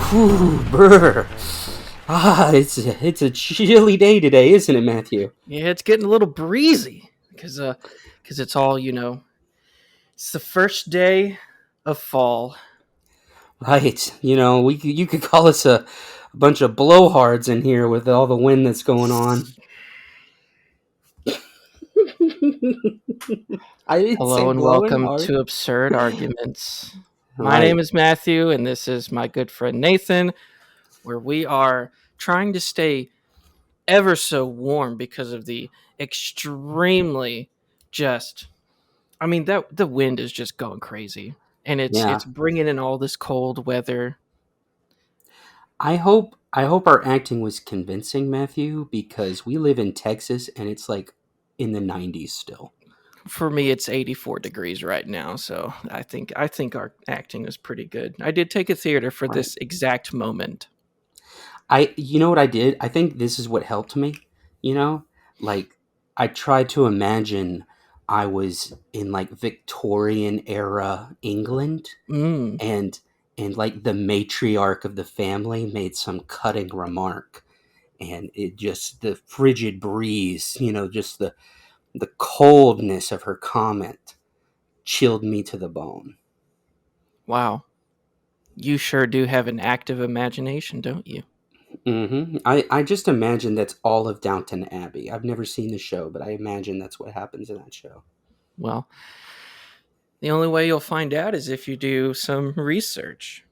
whew, brr. It's a chilly day today, isn't it, Matthew? Yeah, it's getting a little breezy because it's all it's the first day of fall. Right. You could call us a bunch of blowhards in here with all the wind that's going on. I didn't say Hello and blowing welcome hard. to Absurd Arguments. My name Right. is Matthew, and this is my good friend Nathan, where we are trying to stay ever so warm because of the extremely just. I mean that the wind is just going crazy, and Yeah. it's bringing in all this cold weather. I hope our acting was convincing, Matthew, because we live in Texas and it's like in the 90s still. For me, it's 84 degrees right now, so I think our acting is pretty good. I did take a theater for Right. this exact moment. You know what I did? I think this is what helped me, you know? Like, I tried to imagine I was in like Victorian era England Mm, and like the matriarch of the family made some cutting remark and it just the frigid breeze, just the coldness of her comment chilled me to the bone. wow, you sure do have an active imagination, don't you? I just imagine that's all of Downton Abbey. I've never seen the show, but I imagine that's what happens in that show. Well, the only way you'll find out is if you do some research.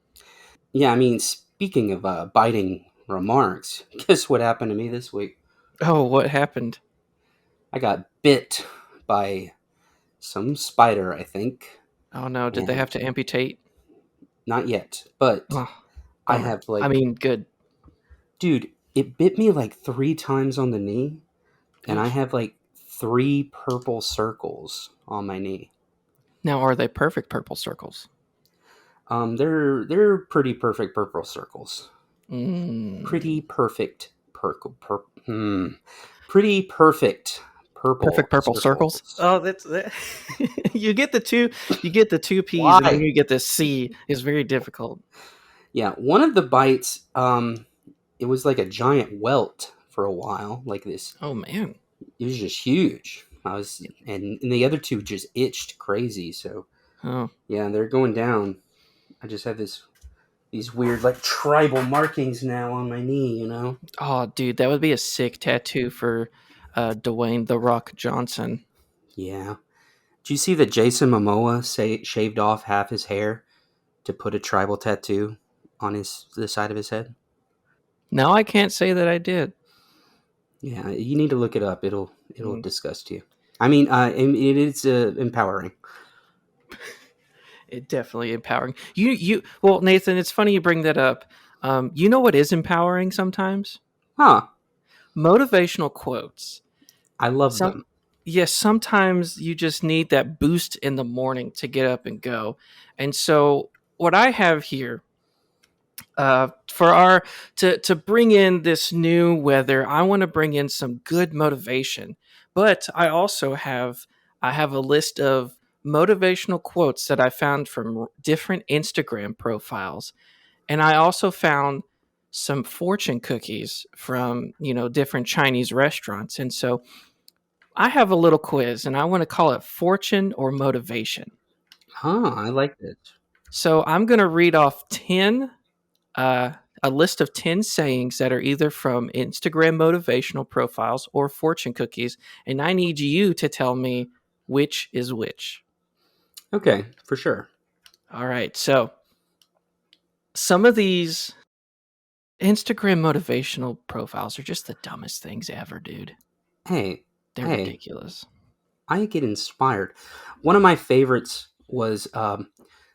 Yeah, I mean, speaking of biting remarks, guess what happened to me this week? Oh, what happened? I got bit by some spider, I think, Oh no, did they and have to amputate? not yet, but Oh, I bummer. have I like, mean, good. dude, it bit me like 3 times on the knee, and I Oof. have like 3 purple circles on my knee. Now, are they perfect purple circles? They're pretty perfect purple circles. Mm. Pretty perfect pretty perfect purple Perfect purple circles. circles. Oh, that's that. you get the two. You get the two P's, and then Why? you get the C. Is very difficult. Yeah, one of the bites, it was like a giant welt for a while, like this. Oh man. It was just huge. And the other two just itched crazy. So Oh, yeah, they're going down. I just have these weird like tribal markings now on my knee. oh, dude, that would be a sick tattoo for Dwayne the Rock Johnson. Yeah. Do you see that Jason Momoa shaved off half his hair to put a tribal tattoo on the side of his head? No, I can't say that I did. Yeah, you need to look it up. It'll Mm. disgust you. I mean, it is empowering. It definitely empowering. Well, Nathan, it's funny you bring that up. You know what is empowering sometimes? Huh? Motivational quotes. I love Some them. Yes, sometimes you just need that boost in the morning to get up and go. And so what I have here for our to bring in this new weather, I want to bring in some good motivation. But I have a list of motivational quotes that I found from different Instagram profiles, and I also found some fortune cookies from different Chinese restaurants. And so I have a little quiz, and I want to call it fortune or motivation. Huh? I like it. So I'm going to read off 10 uh, a list of 10 sayings that are either from Instagram motivational profiles or fortune cookies, and I need you to tell me which is which. Okay, for sure. All right, so some of these Instagram motivational profiles are just the dumbest things ever, dude. Hey, They're hey, ridiculous. I get inspired. One of my favorites was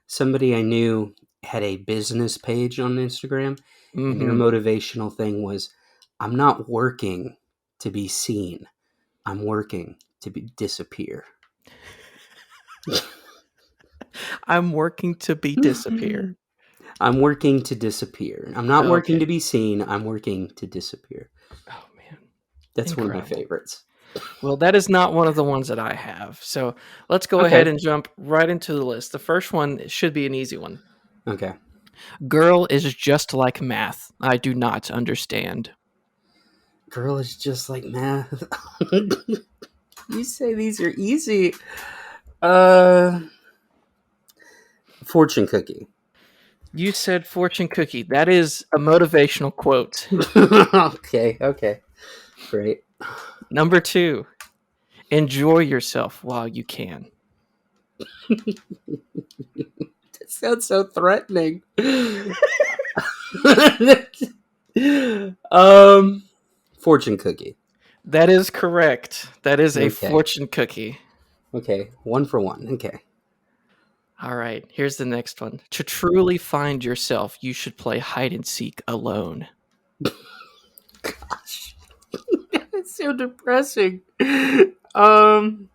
somebody I knew had a business page on Instagram, and their Mm-hmm. motivational thing was, "I'm not working to be seen. I'm working to disappear." I'm working to be disappear. I'm working to disappear. I'm not working Okay. to be seen. I'm working to disappear. Oh man, That's one of my incredible. favorites. Well, that is not one of the ones that I have. So let's go ahead Okay. and jump right into the list. The first one should be an easy one. Okay. Girl is just like math. I do not understand. Girl is just like math. You say these are easy. Uh, Fortune cookie. You said fortune cookie. That is a motivational quote. Okay. Great. Number 2. Enjoy yourself while you can. That sounds so threatening. um, Fortune cookie. That is correct. That is a Okay. fortune cookie. Okay. 1 for 1. Okay. All right, here's the next one. To truly find yourself, you should play hide and seek alone. Gosh, it's so depressing. Um,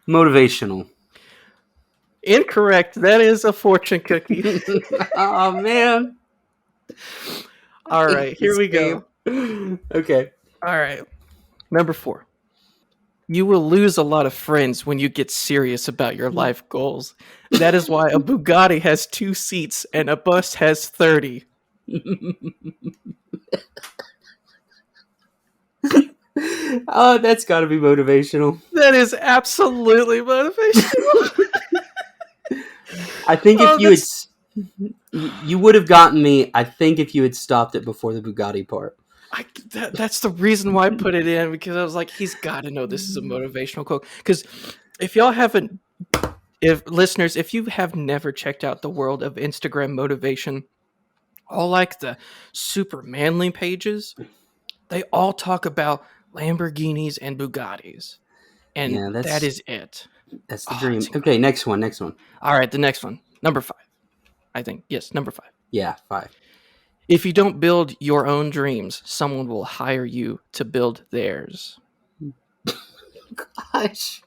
Motivational. Incorrect. That is a fortune cookie. Oh man, I All hate right, here this we game. go. Okay. All right. Number 4. You will lose a lot of friends when you get serious about your life goals. That is why a Bugatti has 2 seats and a bus has 30. Oh, that's got to be motivational. That is absolutely motivational. I think if Oh, you had, that's you would have gotten me. I think if you had stopped it before the Bugatti part. that's the reason why I put it in, because I was like, he's got to know this is a motivational quote. Because if y'all haven't, if listeners, if you have never checked out the world of Instagram motivation, all like the super manly pages, they all talk about Lamborghinis and Bugattis, and Yeah, that is it. that's the Oh, dream. it's Okay, incredible. next one. Next one. All right, the next one, number 5. I think yes, number 5. Yeah, 5. If you don't build your own dreams, someone will hire you to build theirs. Gosh.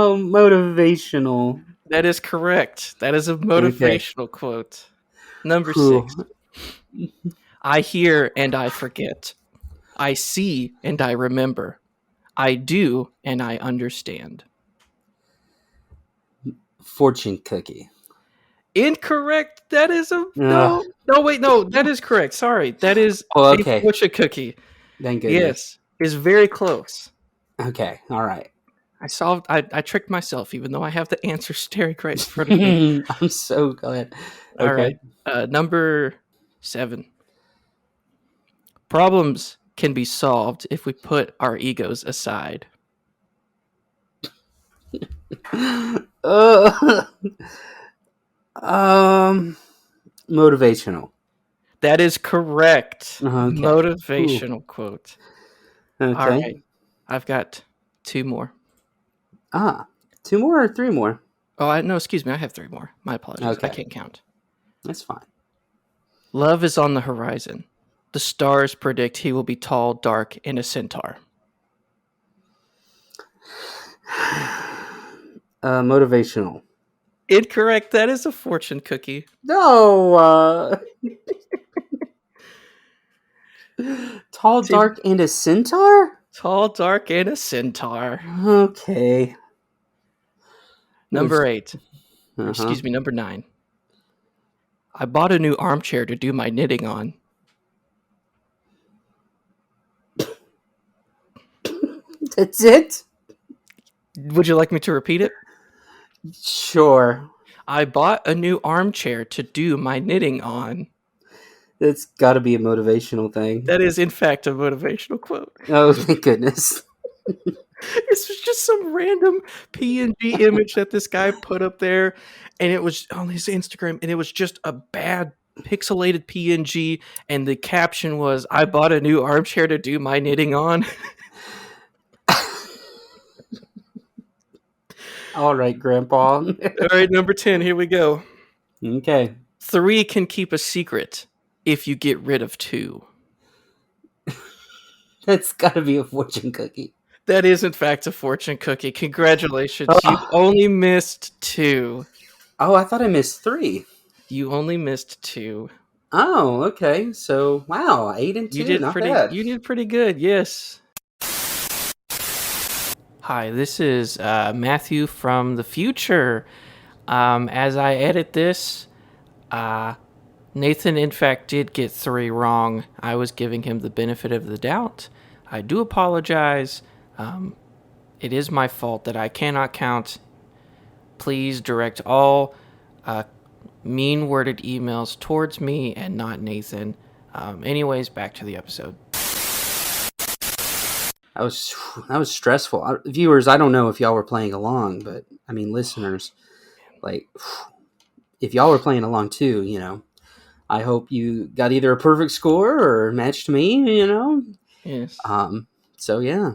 Motivational. That is correct. That is a Okay. motivational quote. Number Whew. 6. I hear and I forget. I see and I remember. I do and I understand. Fortune cookie. Incorrect. That is a Ugh. no. No, wait, no. That is correct. Sorry. That is Oh, a okay. fortune cookie. Thank goodness. Yes. Is very close. Okay. All right. I tricked myself, even though I have the answer staring right in front of me. I'm so glad. All Okay. right. Number 7. Problems can be solved if we put our egos aside. Uh, um, Motivational. That is correct. Okay. Ooh. Motivational quote. All Okay. right. I've got 2 more. Ah, 2 more or 3 more? Oh, no, excuse me. I have 3 more. My apologies. I Okay, can't count. that's fine. Love is on the horizon. The stars predict he will be tall, dark, and a centaur. Motivational. Incorrect. That is a fortune cookie. No. Tall, See, dark, and a centaur. tall, dark, and a centaur. Okay. Number 8. Uh huh. Excuse me, number 9. I bought a new armchair to do my knitting on. That's it. Would you like me to repeat it? Sure. I bought a new armchair to do my knitting on. That's got to be a motivational thing. That is, in fact, a motivational quote. Oh, thank goodness. This was just some random PNG image that this guy put up there, and it was on his Instagram, and it was just a bad pixelated PNG, and the caption was, I bought a new armchair to do my knitting on. All right, Grandpa. All right, number 10, here we go. Okay. 3 can keep a secret if you get rid of 2. That's got to be a fortune cookie. That is, in fact, a fortune cookie. Congratulations. You Oh, only missed 2. I thought I missed 3. You only missed 2. Oh, okay. So, wow, 8 and You 2. did Not pretty bad. you did pretty good. Yes. Hi, this is Matthew from the future. As I edit this, Nathan, in fact, did get three wrong. I was giving him the benefit of the doubt. I do apologize. It is my fault that I cannot count. Please direct all mean worded emails towards me and not Nathan. Anyways, back to the episode. That was stressful. Viewers, I don't know if y'all were playing along, but I mean, listeners, like, if y'all were playing along too, I hope you got either a perfect score or matched me. Yes. So yeah.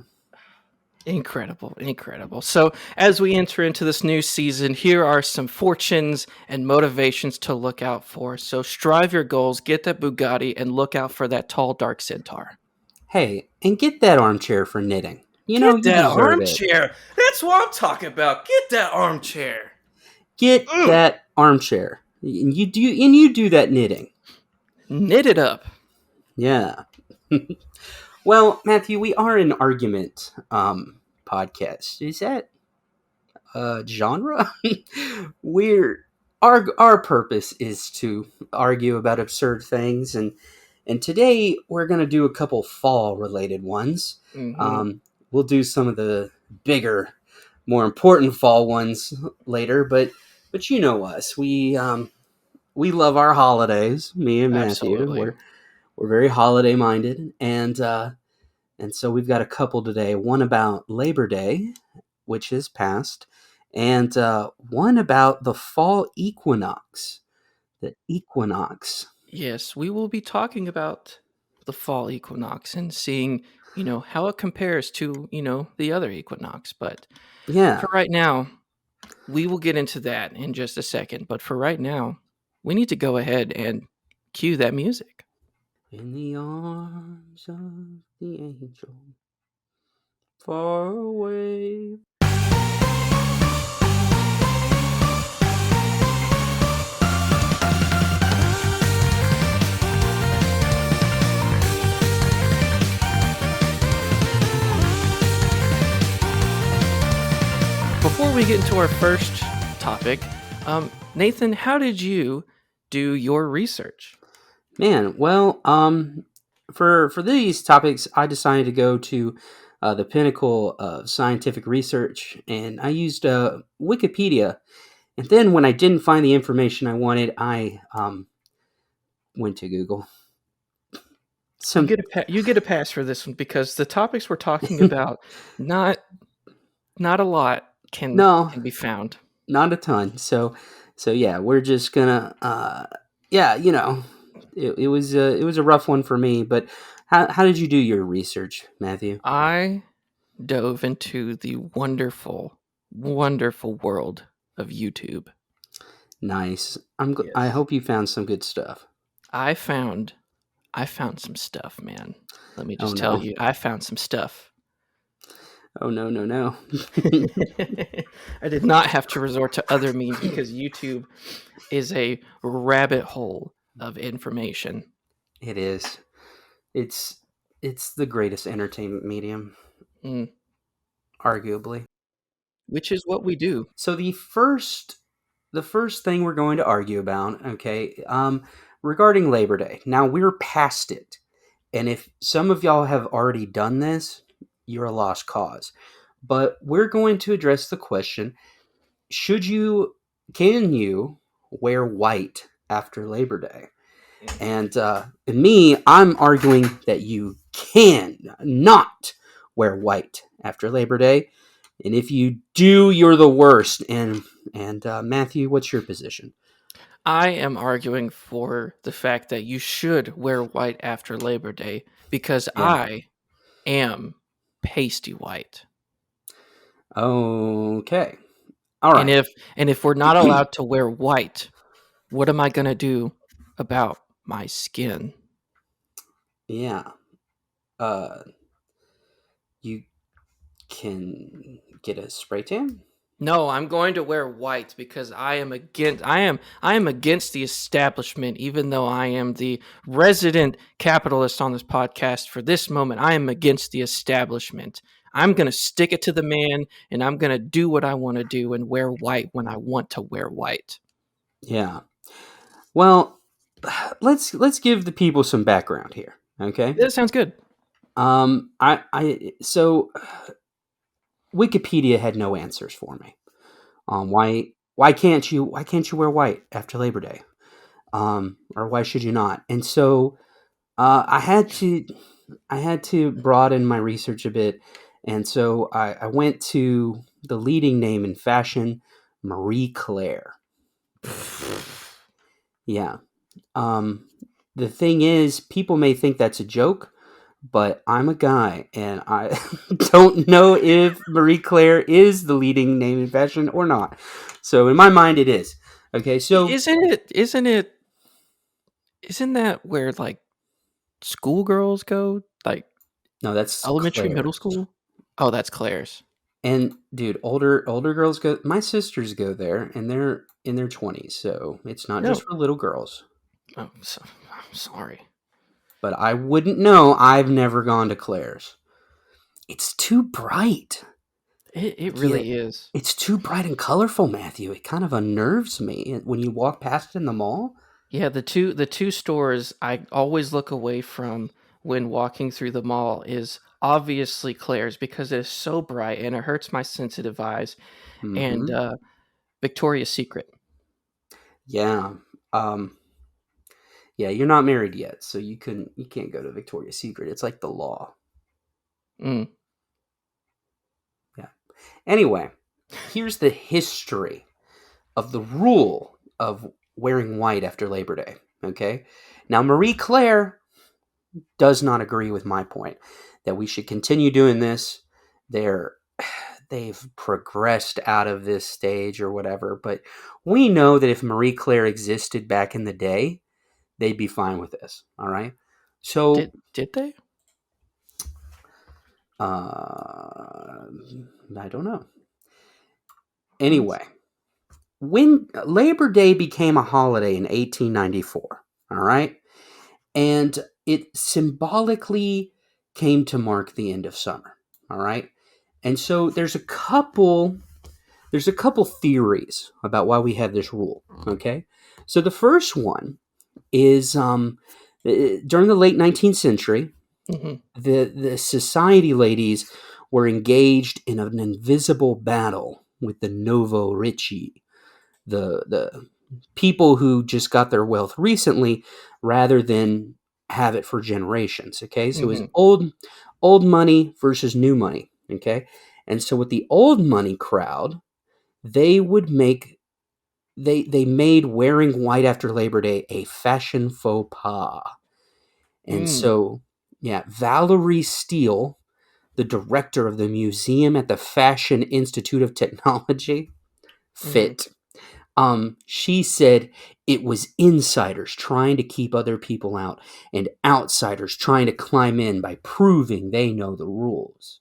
Incredible, incredible. So, as we enter into this new season, here are some fortunes and motivations to look out for. So, strive your goals, get that Bugatti, and look out for that tall, dark centaur. Hey, and get that armchair for knitting. Get You that deserve it. armchair. That's what I'm talking about. Get that armchair. Get that armchair. And you do that knitting. Knit it up. Yeah. Well, Matthew, we are an argument podcast. Is that genre? Our purpose is to argue about absurd things, and today we're going to do a couple fall related ones. Mm-hmm. We'll do some of the bigger, more important fall ones later, but you know us, we love our holidays. Me and Matthew, Absolutely. we're very holiday minded, and so we've got a couple today. One about Labor Day, which is past, and one about the fall equinox. The equinox. Yes, we will be talking about the fall equinox and seeing, how it compares to, the other equinox. But Yeah. for right now, we will get into that in just a second. But for right now, we need to go ahead and cue that music. In the arms of the angel, far away. Before we get into our first topic, Nathan, how did you do your research? Man, well, for these topics, I decided to go to the pinnacle of scientific research, and I used Wikipedia. And then when I didn't find the information I wanted, I went to Google. You get a pass for this one because the topics we're talking about, not a lot can No, be found. not a ton. So yeah, we're just gonna yeah, it was a rough one for me. But how did you do your research, Matthew? I dove into the wonderful, wonderful world of YouTube. Nice. I Yes. hope you found some good stuff. I found some stuff, man. Let me Oh just tell no. you, I found some stuff. Oh no. I did not have to resort to other means because YouTube is a rabbit hole of information. It is. It's the greatest entertainment medium, Mm, arguably. which is what we do. So the first thing we're going to argue about, okay, regarding Labor Day. Now we're past it, and if some of y'all have already done this, you're a lost cause. But we're going to address the question: can you wear white after Labor Day? And me, I'm arguing that you can not wear white after Labor Day. And if you do, you're the worst. And Matthew, what's your position? I am arguing for the fact that you should wear white after Labor Day because Yeah. I am pasty white. Okay. All And right. if we're not allowed to wear white, what am I going to do about my skin? Yeah. You can get a spray tan. No, I'm going to wear white because I am against the establishment even though I am the resident capitalist on this podcast for this moment. I am against the establishment. I'm going to stick it to the man, and I'm going to do what I want to do and wear white when I want to wear white. Yeah. Well, let's give the people some background here. Okay. That sounds good. So Wikipedia had no answers for me. Why can't you wear white after Labor Day? Or why should you not? And so I had to broaden my research a bit, and so I went to the leading name in fashion, Marie Claire. Yeah. Um, the thing is, people may think that's a joke, but I'm a guy, and I don't know if Marie Claire is the leading name in fashion or not. So in my mind, it is. Okay, so Isn't that where like schoolgirls go? Like no, that's elementary, middle Claire's. school? Oh, that's Claire's. And dude, older girls go. My sisters go there, and they're in their 20s, so it's not just No. for little girls. Oh, I'm sorry. But I wouldn't know. I've never gone to Claire's. It's too bright. It Yeah, really is. it's too bright and colorful, Matthew. It kind of unnerves me when you walk past it in the mall. Yeah, the two stores I always look away from when walking through the mall is obviously Claire's because it is so bright and it hurts my sensitive eyes, and Mm-hmm. Victoria's Secret. Yeah. Um, yeah, you're not married yet, so you can't go to Victoria's Secret. It's like the law. Mm, Yeah. Anyway, here's the history of the rule of wearing white after Labor Day. Okay. Now, Marie Claire does not agree with my point that we should continue doing this. They're they've progressed out of this stage or whatever, but we know that if Marie Claire existed back in the day, they'd be fine with this. All right. So, did they? uh, I don't know. That's- Anyway, when Labor Day became a holiday in 1894, all right, and it symbolically came to mark the end of summer, all right, and so there's a couple theories about why we have this rule. Okay, so the first one is during the late 19th century, mhm, the society ladies were engaged in an invisible battle with the Novo Ricci, the people who just got their wealth recently rather than have it for generations. Okay, so it was mhm, old money versus new money. Okay, and so with the old money crowd, they would make they made wearing white after Labor Day a fashion faux pas. And mm, so, yeah, Valerie Steele, the director of the museum at the Fashion Institute of Technology, mhm, fit. She said it was insiders trying to keep other people out and outsiders trying to climb in by proving they know the rules.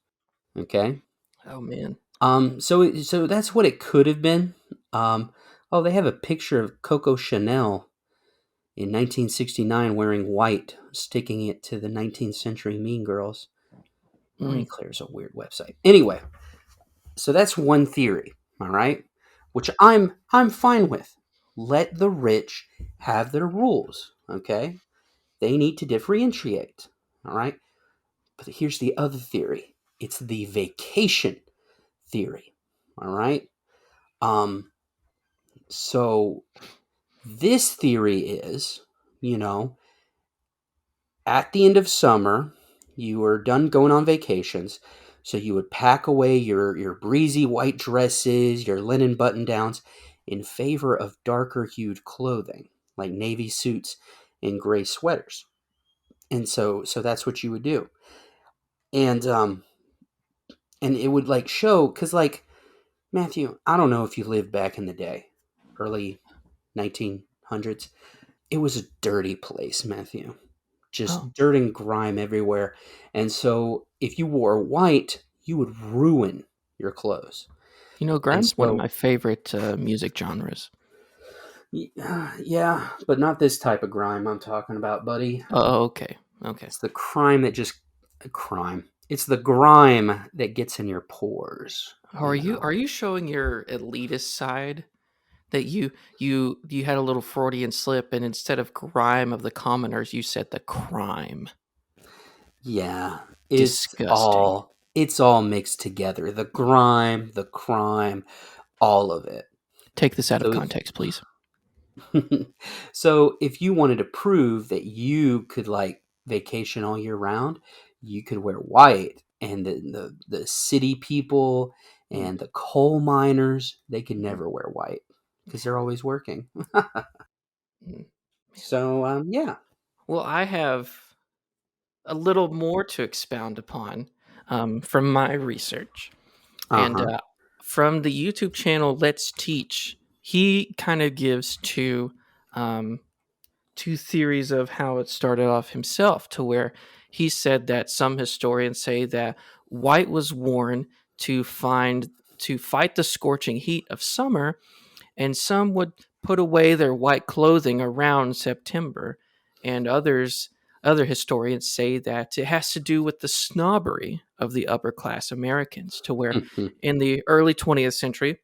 Okay. oh man. So that's what it could have been. Oh, they have a picture of Coco Chanel in 1969 wearing white, sticking it to the 19th century Mean Girls. Marie Mm, Claire's a weird website. Anyway, so that's one theory, all right, which I'm fine with. Let the rich have their rules, okay? They need to differentiate, all right? But here's the other theory. It's the vacation theory, all right? Um so this theory is, you know, at the end of summer, you were done going on vacations, so you would pack away your breezy white dresses, your linen button downs, in favor of darker hued clothing, like navy suits and gray sweaters. And so that's what you would do. And and it would like show cuz like Matthew, I don't know if you lived back in the day, early 1900s. It was a dirty place, Matthew. oh, Just dirt and grime everywhere. And so if you wore white, you would ruin your clothes. And Grime's one of so, my favorite music genres. yeah, but not this type of grime I'm talking about, buddy. Oh, okay, okay. It's the crime that just crime. It's the grime that gets in your pores, Are you you know. are you showing your elitist side? That you had a little Freudian slip, and instead of grime of the commoners, you said the crime. Yeah, Disgusting. it's all mixed together. The grime, the crime, all of it. Take this out of So if context, please. so if you wanted to prove that you could like vacation all year round, you could wear white. And the city people Mm, and the coal miners, they could mm, never wear white because they're always working. mm. So yeah. Well, I have a little more to expound upon from my research. And Uh-huh. from the YouTube channel Let's Teach, he kind of gives um, two theories of how it started off himself, to where he said that some historians say that white was worn to find to fight the scorching heat of summer, and some would put away their white clothing around September, and other historians say that it has to do with the snobbery of the upper class Americans, to where in the early 20th century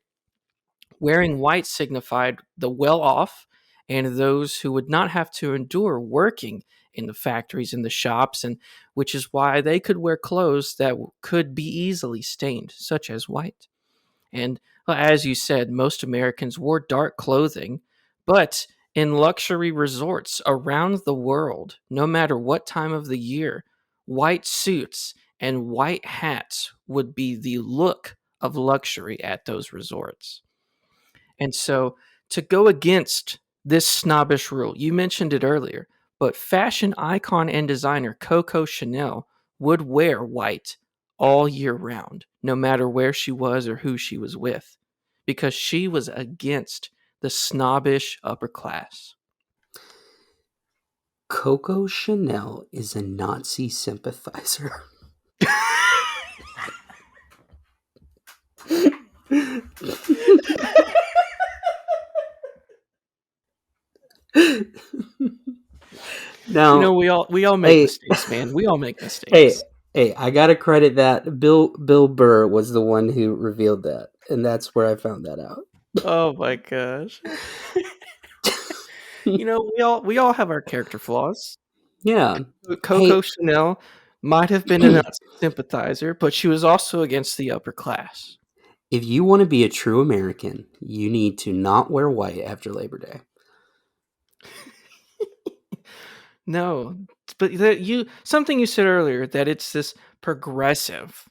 wearing white signified the well off and those who would not have to endure working in the factories and the shops, and which is why they could wear clothes that could be easily stained, such as white. And as you said, most Americans wore dark clothing, but in luxury resorts around the world, no matter what time of the year, white suits and white hats would be the look of luxury at those resorts. And so to go against this snobbish rule, you mentioned it earlier, but fashion icon and designer Coco Chanel would wear white all year round, no matter where she was or who she was with, because she was against the snobbish upper class. Coco Chanel is a Nazi sympathizer. You Now, know, we all make hey, mistakes, man. We all make hey, mistakes. hey, I gotta credit that Bill Burr was the one who revealed that, and that's where I found that out. Oh my gosh. You know, we all have our character flaws. Yeah. Coco Hey, Chanel might have been a Nazi sympathizer, but she was also against the upper class. if you want to be a true American, you need to not wear white after Labor Day. No, but that you something you said earlier, that it's this progressive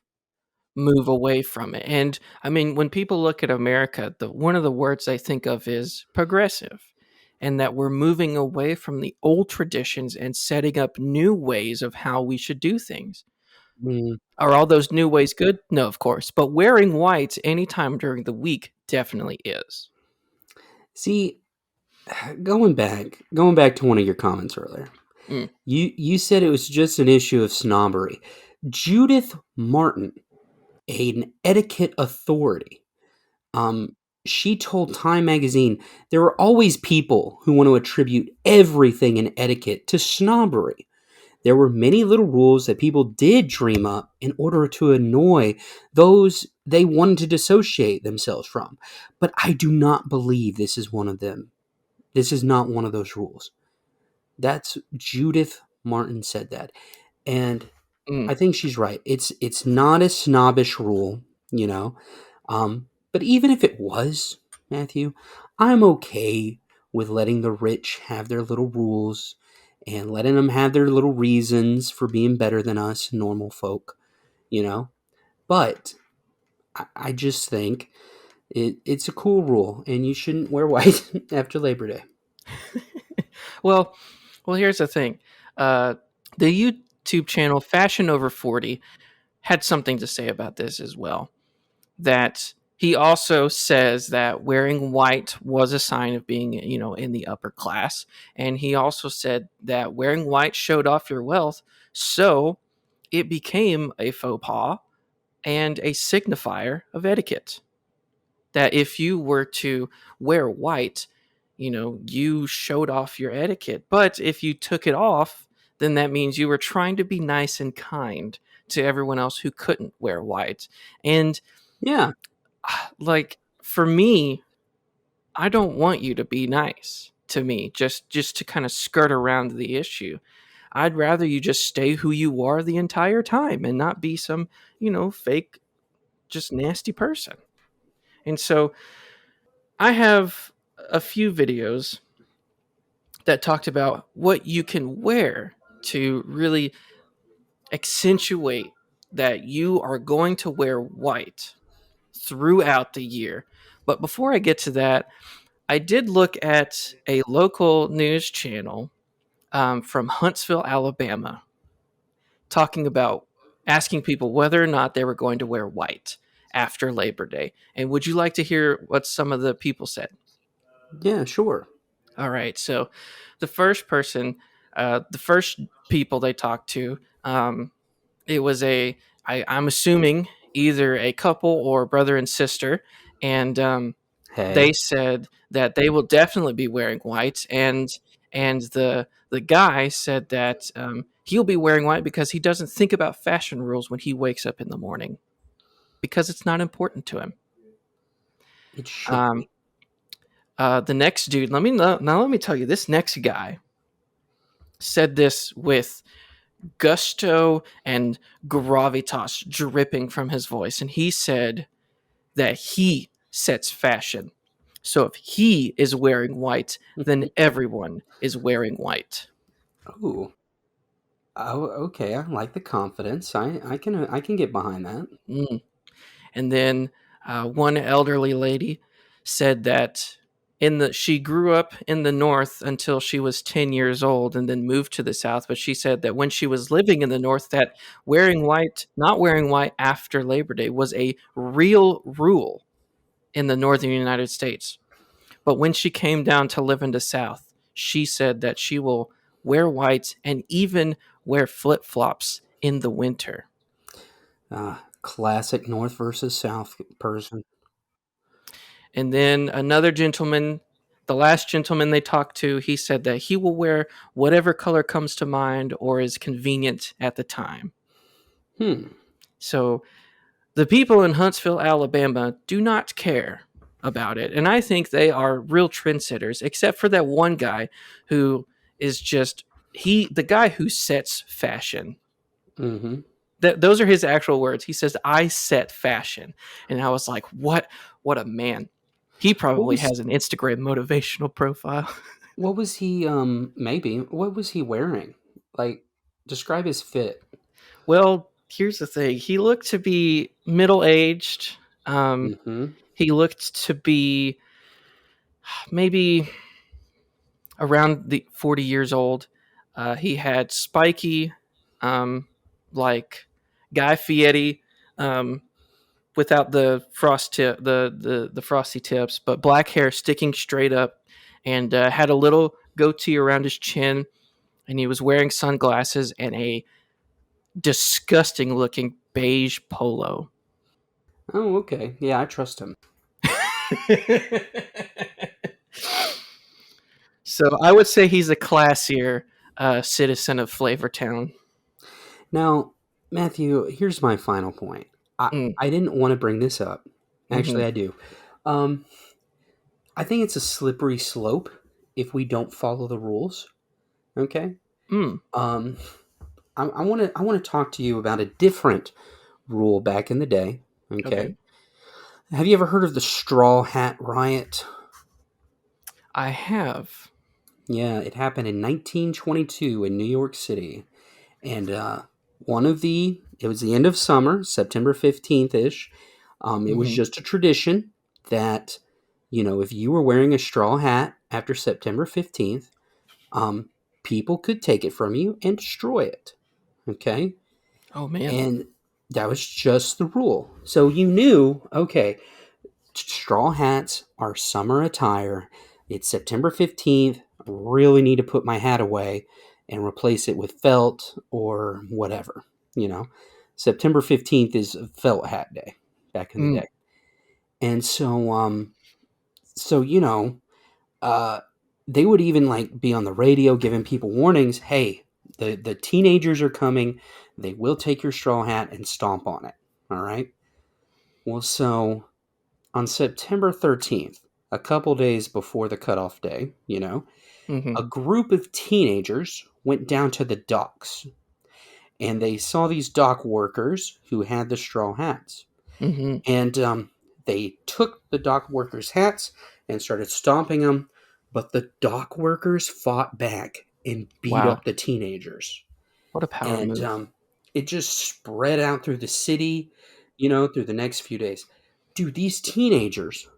move away from it. And I mean, when people look at America, the one of the words they think of is progressive. And that we're moving away from the old traditions and setting up new ways of how we should do things. Mm. Are all those new ways good? No, of course. But wearing white anytime during the week definitely is. See, going back to one of your comments earlier. Mm, You said it was just an issue of snobbery. Judith Martin, an etiquette authority, um, she told Time magazine there are always people who want to attribute everything in etiquette to snobbery. There were many little rules that people did dream up in order to annoy those they wanted to dissociate themselves from. But I do not believe this is one of them. This is not one of those rules. That's Judith Martin said that. And mm. I think she's right. It's not a snobbish rule, you know. But even if it was, Matthew, I'm okay with letting the rich have their little rules and letting them have their little reasons for being better than us normal folk, you know. But I just think it's a cool rule, and you shouldn't wear white after Labor Day. well, well, here's the thing. Uh, the YouTube channel Fashion Over 40 had something to say about this as well. That he also says that wearing white was a sign of being, in the upper class. And he also said that wearing white showed off your wealth. So it became a faux pas and a signifier of etiquette. That if you were to wear white, you showed off your etiquette. But if you took it off, then that means you were trying to be nice and kind to everyone else who couldn't wear white. And Yeah. like for me, I don't want you to be nice to me just to kind of skirt around the issue. I'd rather you just stay who you are the entire time and not be some, fake just nasty person. And so I have a few videos that talked about what you can wear to really accentuate that you are going to wear white throughout the year. But before I get to that, I did look at a local news channel from Huntsville, Alabama, talking about asking people whether or not they were going to wear white after Labor Day. And would you like to hear what some of the people said? Yeah, sure. All right. So the the first people they talked to, it was I'm assuming either a couple or brother and sister. And they Hey. said that they will definitely be wearing white. And the guy said that he'll be wearing white because he doesn't think about fashion rules when he wakes up in the morning because it's not important to him. It should Um, be. the next dude, let me tell you, this next guy said this with gusto and gravitas dripping from his voice. And he said that he sets fashion. So if he is wearing white, then everyone is wearing white. Ooh. Oh, okay. I like the confidence. I can get behind that. Mm. And then one elderly lady said that she grew up in the north until she was 10 years old and then moved to the south, but she said that when she was living in the north that not wearing white after Labor Day was a real rule in the northern United States. But when she came down to live in the south, she said that she will wear white and even wear flip-flops in the winter. Classic North versus South person. And then another gentleman, the last gentleman they talked to, he said that he will wear whatever color comes to mind or is convenient at the time. Hmm. So the people in Huntsville, Alabama do not care about it. And I think they are real trendsetters, except for that one guy who is just the guy who sets fashion. Mm-hmm. Those are his actual words. He says, "I set fashion," and I was like, "What? What a man!" He What probably was has an Instagram motivational profile. what was he maybe what was he wearing? Like describe his fit. Well, here's the thing: he looked to be middle aged. Um, Mm-hmm. he looked to be maybe around the 40 years old. He had spiky, um, like Guy Fieri, um, without the the frosty tips, but black hair sticking straight up, and had a little goatee around his chin, and he was wearing sunglasses and a disgusting looking beige polo. Oh, okay. Yeah, I trust him. So I would say he's a classier citizen of Flavortown. Now, Matthew, here's my final point. I Mm, I didn't want to bring this up. hmm Actually, I do. Um, I think it's a slippery slope if we don't follow the rules. Okay. mm, Um, I want to talk to you about a different rule back in the day. okay. Okay. Have you ever heard of the straw hat riot? I have. Yeah, it happened in 1922 in New York City, and it was the end of summer, September 15th ish. It was Hmm. just a tradition that, if you were wearing a straw hat after September 15th, um, people could take it from you and destroy it. Okay. Oh man. And that was just the rule. So you knew, okay, straw hats are summer attire. It's September 15th. I really need to put my hat away and replace it with felt or whatever. You know, September 15th is felt hat day back in the Mm, day. And so, uh, they would even like be on the radio giving people warnings. Hey, the teenagers are coming. they will take your straw hat and stomp on it. All right. Well, so on September 13th, a couple days before the cutoff day, Mm-hmm. a group of teenagers went down to the docks and they saw these dock workers who had the straw hats. Mm-hmm. And they took the dock workers' hats and started stomping them, but the dock workers fought back and beat Wow. up the teenagers. What a power And move. it just spread out through the city, through the next few days. Dude, these teenagers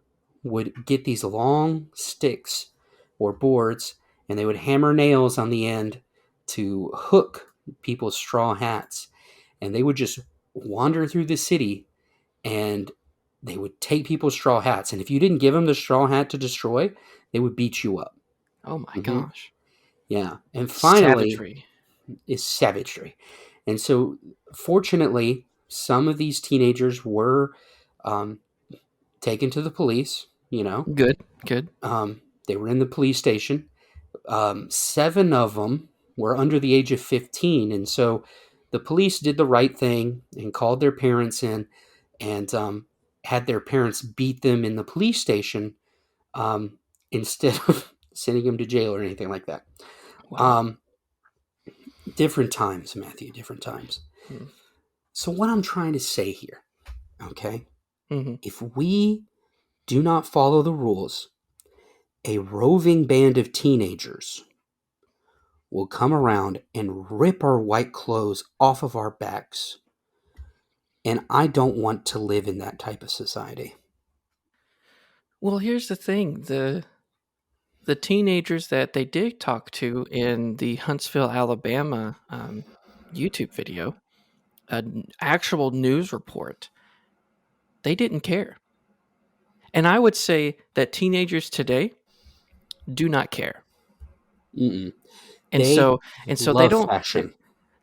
would get these long sticks or boards and they would hammer nails on the end to hook people's straw hats. And they would just wander through the city and they would take people's straw hats. And if you didn't give them the straw hat to destroy, they would beat you up. Oh my Hmm. gosh. Yeah. And finally, Savagery. is savagery. And so, fortunately, some of these teenagers were um, taken to the police. Good. Good. They were in the police station. Seven of them were under the age of 15. And so the police did the right thing and called their parents in and had their parents beat them in the police station um, instead of sending them to jail or anything like that. Wow. Um, different times, Matthew, different times. Mm-hmm. So, what I'm trying to say here, okay, Mm-hmm. if we do not follow the rules, a roving band of teenagers will come around and rip our white clothes off of our backs. And I don't want to live in that type of society. Well, here's the thing: the teenagers that they did talk to in the Huntsville, Alabama YouTube video, an actual news report, they didn't care. And I would say that teenagers today do not care. Mm-mm. And They so they love don't they, fashion.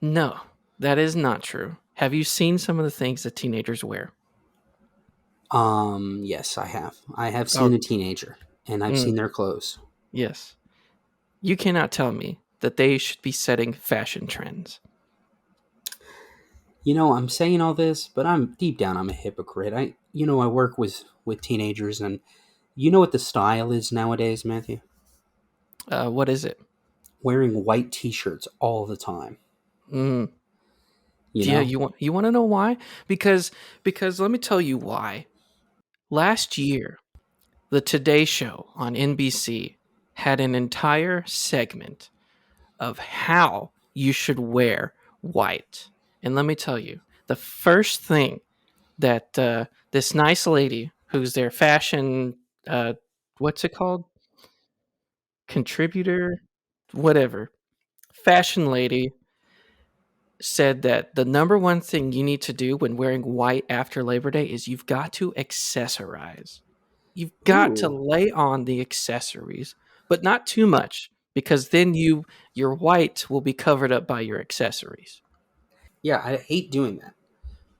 no, that is not true. Have you seen some of the things that teenagers wear? Yes, I have. I have Oh, seen a teenager, and I've mm, seen their clothes. yes. You cannot tell me that they should be setting fashion trends. I'm saying all this, but I'm deep down, I'm a hypocrite. I work with teenagers, and you know what the style is nowadays, Matthew? What is it? Wearing white t-shirts all the time. Mm, You yeah, know? you want to know why? Because let me tell you why. Last year, the Today Show on NBC had an entire segment of how you should wear white. And let me tell you, the first thing that this nice lady who's their fashion, uh, what's it called? Contributor? Whatever. Fashion lady said that the number one thing you need to do when wearing white after Labor Day is you've got to accessorize. You've got to Ooh. lay on the accessories, but not too much because then your white will be covered up by your accessories. Yeah, I hate doing that.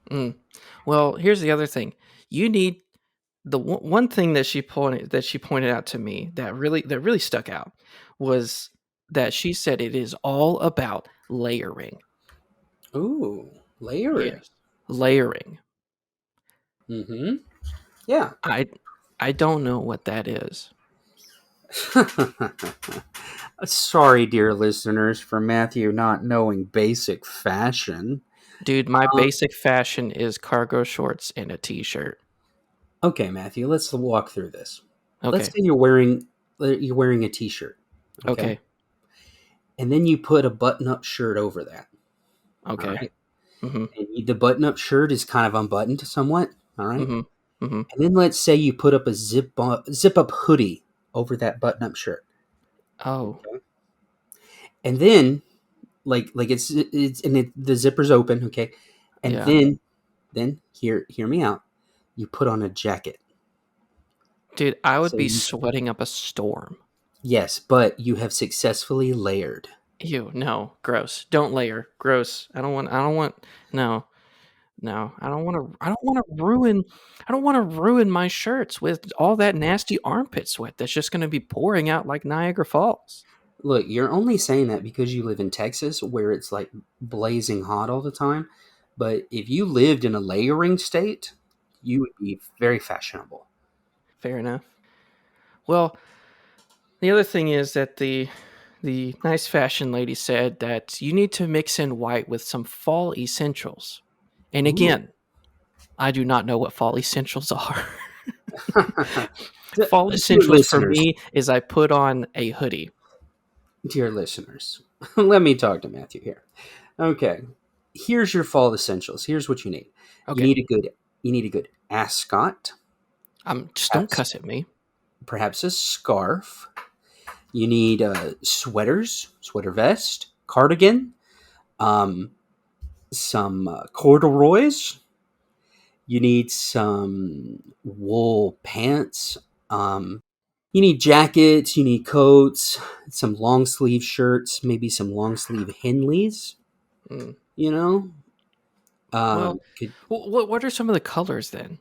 Mm. Well, here's the other thing. You need one thing that she pointed out to me that really stuck out was that she said it is all about layering. Ooh, layering. Yes, layering. Mm-hmm. Yeah. I I don't know what that is. Sorry, dear listeners, for Matthew not knowing basic fashion. Dude, my Uh, basic fashion is cargo shorts and a t-shirt. okay, Matthew, let's walk through this. Let's Okay. say you're wearing a t-shirt, okay, Okay. and then you put a button-up shirt over that. All Okay. right, Mhm. and the button-up shirt is kind of unbuttoned somewhat. All right, Mhm. Mhm. and then let's say you put up a zip-up hoodie over that button-up shirt. Oh, Okay, and then like it's and the zipper's open. Okay, and yeah. then hear me out. You put on a jacket. Dude, I would So be you sweating up a storm. Yes, but you have successfully layered. Ew, no, gross. Don't layer. Gross. I don't want no. No. I don't want to ruin my shirts with all that nasty armpit sweat that's just going to be pouring out like Niagara Falls. Look, you're only saying that because you live in Texas where it's like blazing hot all the time. But if you lived in a layering state, you would be very fashionable. Fair enough. Well, the other thing is that the nice fashion lady said that you need to mix in white with some fall essentials. And Ooh. again, I do not know what fall essentials are. Fall Dear essentials for listeners, me is I put on a hoodie. dear listeners, let me talk to Matthew here. Okay, here's your fall essentials. Here's what you need. You Okay. need a good, you need a good ascot, Just don't perhaps, cuss at me. perhaps a scarf. You need sweaters, sweater vest, cardigan, um, some corduroys. You need some wool pants. Um, you need jackets. You need coats. Some long sleeve shirts. Maybe some long sleeve Henleys. Mm. You know, Well, could what are some of the colors then?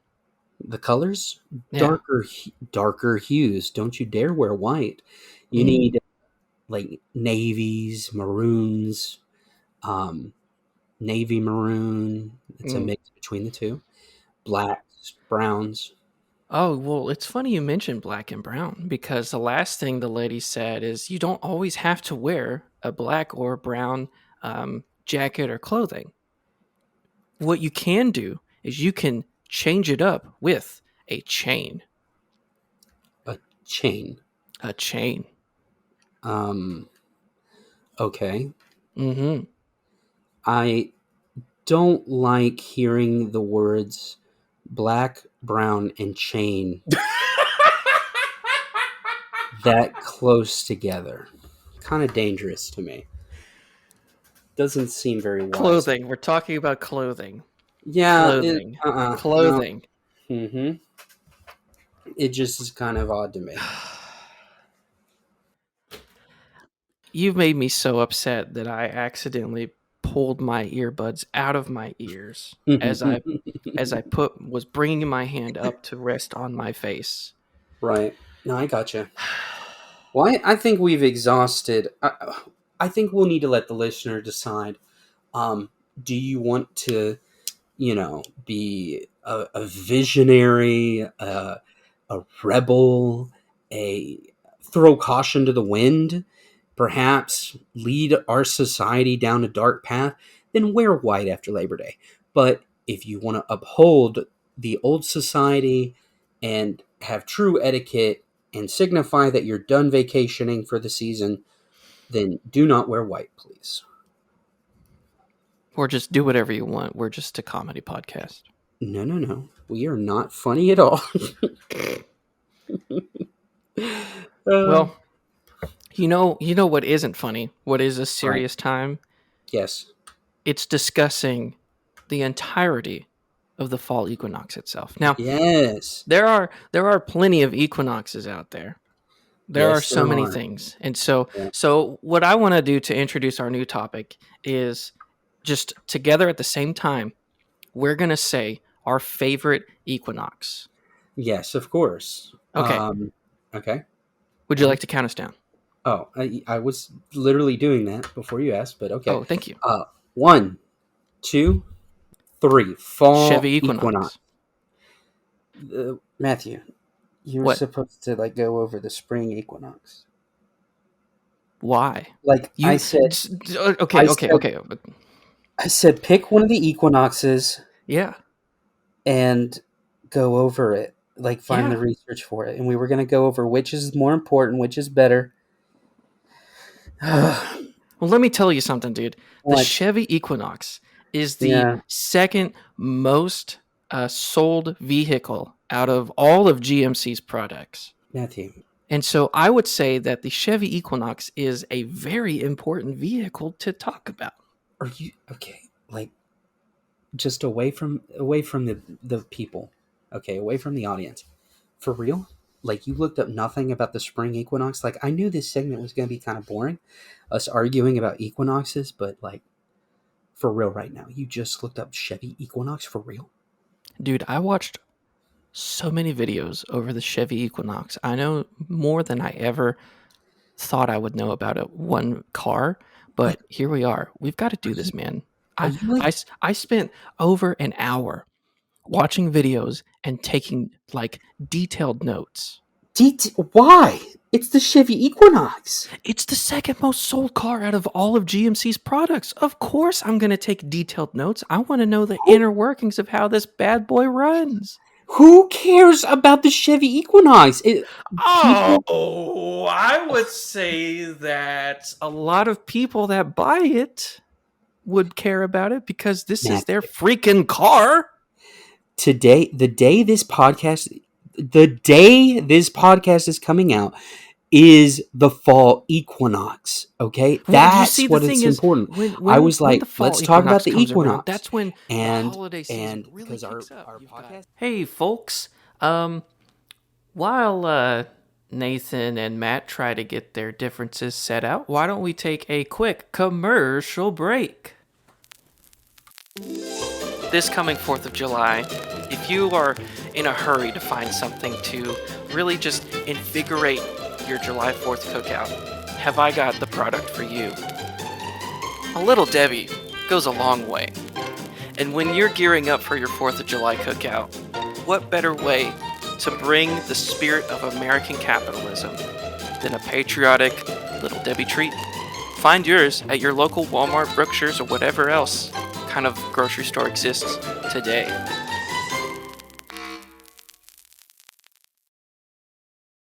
the colors Yeah. darker hues. Don't you dare wear white. You Mm. need like navies, maroons, um, navy maroon. It's a Mm. mix between the two. Blacks, browns. Oh, well, it's funny you mentioned black and brown because the last thing the lady said is you don't always have to wear a black or brown jacket or clothing. What you can do is you can change it up with a chain. A chain. A chain. Um, okay. Mm-hmm. I don't like hearing the words black, brown, and chain that close together. Kind of dangerous to me. Doesn't seem very wise. Clothing. We're talking about clothing. Yeah, Clothing. no. Clothing. hmm It just is kind of odd to me. You've made me so upset that I accidentally pulled my earbuds out of my ears as I put was bringing my hand up to rest on my face. Right. No, I gotcha. Well, I think we've exhausted. I think we'll need to let the listener decide. Um, do you want to, be a visionary, a rebel, a throw caution to the wind, perhaps lead our society down a dark path? Then wear white after Labor Day. But if you want to uphold the old society and have true etiquette and signify that you're done vacationing for the season, then do not wear white, please. Or just do whatever you want. We're just a comedy podcast. No, no, no. We are not funny at all. uh, Well, you know what isn't funny? What is a right. serious time? Yes. It's discussing the entirety of the fall equinox itself. Now, Yes. there are plenty of equinoxes out there. There are Yes, so there many are. things. And so Yeah. so what I want to do to introduce our new topic is just together at the same time, we're going to say our favorite equinox. Yes, of course. Okay. Okay. Would Go you ahead. like to count us down? Oh, I was literally doing that before you asked, but okay. Oh, thank you. 1, 2, 3. Fall Chevy equinox. Equinox. Matthew, you were What? supposed to like go over the spring equinox. Why? Like You I okay, okay, said, okay. I said, pick one of the equinoxes Yeah. and go over it. Like find the Yeah. research for it, and we were going to go over which is more important, which is better. Well, let me tell you something, dude. The What? Chevy Equinox is the Yeah, second most sold vehicle out of all of GMC's products. Matthew, And so I would say that the Chevy Equinox is a very important vehicle to talk about. are you okay? Like just away from the people. Okay, away from the audience. For real? Like you looked up nothing about the spring equinox? Like I knew this segment was going to be kind of boring, us arguing about equinoxes, but like for real right now, you just looked up Chevy Equinox for real? Dude, I watched so many videos over the Chevy Equinox. I know more than I ever thought I would know about one car, Like, but here we are. We've got to are do this, you man. are you like I spent over an hour watching videos and taking like detailed notes. why? It's the Chevy Equinox. It's the second most sold car out of all of GMC's products. Of course, I'm going to take detailed notes. I want to know the Who inner workings of how this bad boy runs. who cares about the Chevy Equinox? People, Oh, I would say that a lot of people that buy it would care about it because this is their Matthew. freaking car. Today, the day this podcast is coming out is the fall equinox. Okay, Well, you see, that's the what thing it's is, important. when I when was when the like, fall let's talk about equinox the comes around, equinox, that's when the and holiday season and really because our kicks up. our podcast. Hey, folks. While Nathan and Matt try to get their differences set out, why don't we take a quick commercial break? This coming 4th of July, if you are in a hurry to find something to really just invigorate your July 4th cookout, have I got the product for you. A little Debbie goes a long way. And when you're gearing up for your 4th of July cookout, what better way to bring the spirit of American capitalism than a patriotic Little Debbie treat? Find yours at your local Walmart, Brookshire's, or whatever else kind of grocery store exists today.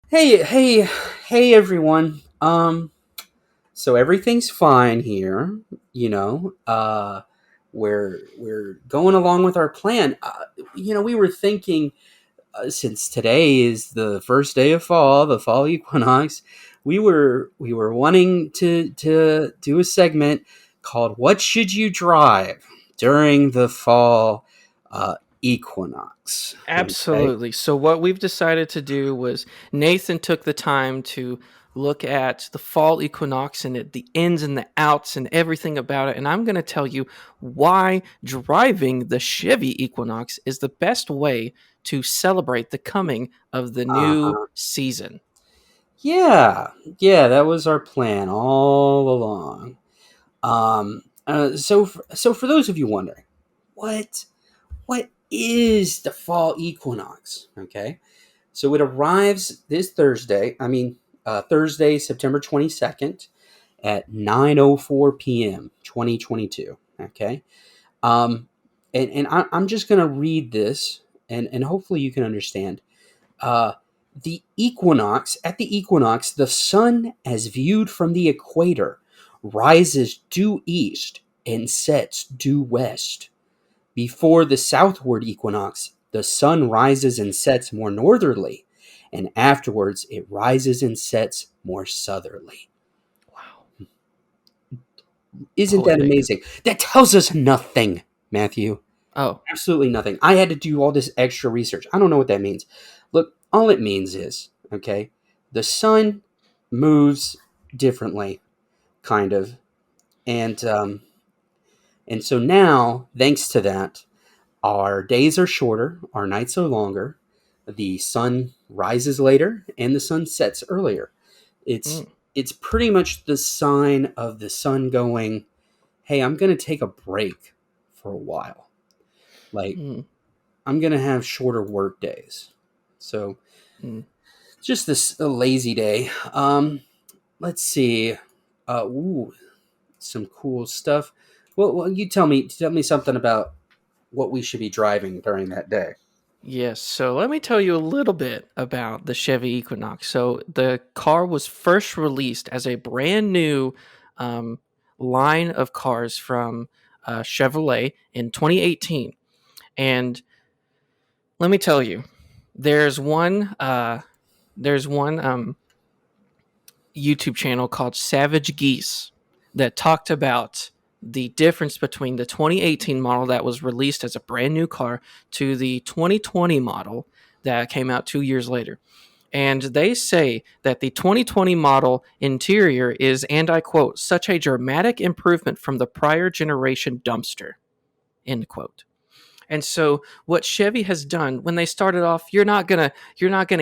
Hey, everyone. So everything's fine here. We're going along with our plan. We were thinking, since today is the first day of fall, the fall equinox, we were wanting to do a segment called "What Should You Drive During the Fall Equinox?" Okay. Absolutely. So what we've decided to do was Nathan took the time to look at the fall equinox and the ins and the outs and everything about it. And I'm going to tell you why driving the Chevy Equinox is the best way to celebrate the coming of the Uh new huh. season. Yeah, yeah, that was our plan all along. So for those of you wondering, what what is the fall equinox? Okay, so it arrives this Thursday. Thursday, September 22nd at 9:04 p.m. 2022. Okay, um, I'm just gonna read this, and hopefully you can understand. Uh, at the equinox, the sun, as viewed from the equator, rises due east and sets due west. Before the southward equinox, the sun rises and sets more northerly, and afterwards it rises and sets more southerly. Wow. Isn't that Poetic. amazing? That tells us nothing, Matthew. Oh, Absolutely nothing. I had to do all this extra research. I don't know what that means. Look, all it means is, okay, the sun moves differently, kind of. And so now, thanks to that, our days are shorter, our nights are longer, the sun rises later, and the sun sets earlier. It's mm, it's pretty much the sign of the sun going, "Hey, I'm going to take a break for a while. Like, mm, I'm going to have shorter work days." So, mm. just this a lazy day. Let's see. Ooh, some cool stuff. Well, you tell me something about what we should be driving during that day. Yes, so let me tell you a little bit about the Chevy Equinox. So the car was first released as a brand new um, line of cars from Chevrolet in 2018, and let me tell you, there's one YouTube channel called Savage Geese that talked about the difference between the 2018 model that was released as a brand new car to the 2020 model that came out 2 years later. And they say that the 2020 model interior is, and I quote, such a dramatic improvement from the prior generation dumpster, end quote. And so what Chevy has done when they started off, you're not gonna